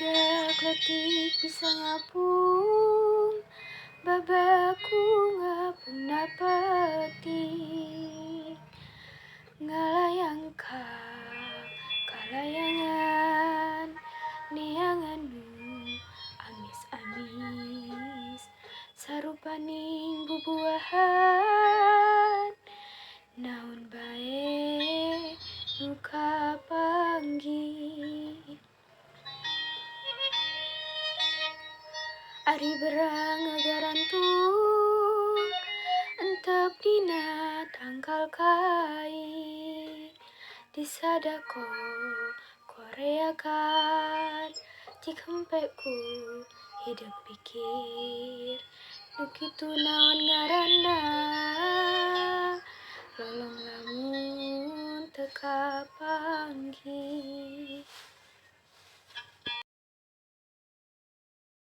budak letih bisa ngapung, babaku ngapuna petik. Ngalayangka kalayangan, neanganmu amis-amis, sarupaning bubuahan, naon bae nu kapanggih. Ari berang ngagarantung, entep dina tangkal kai, disadako koreakan, cik hempeku hidup pikir, nu kitu naon ngaranna, lolong lamun teu kapanggih.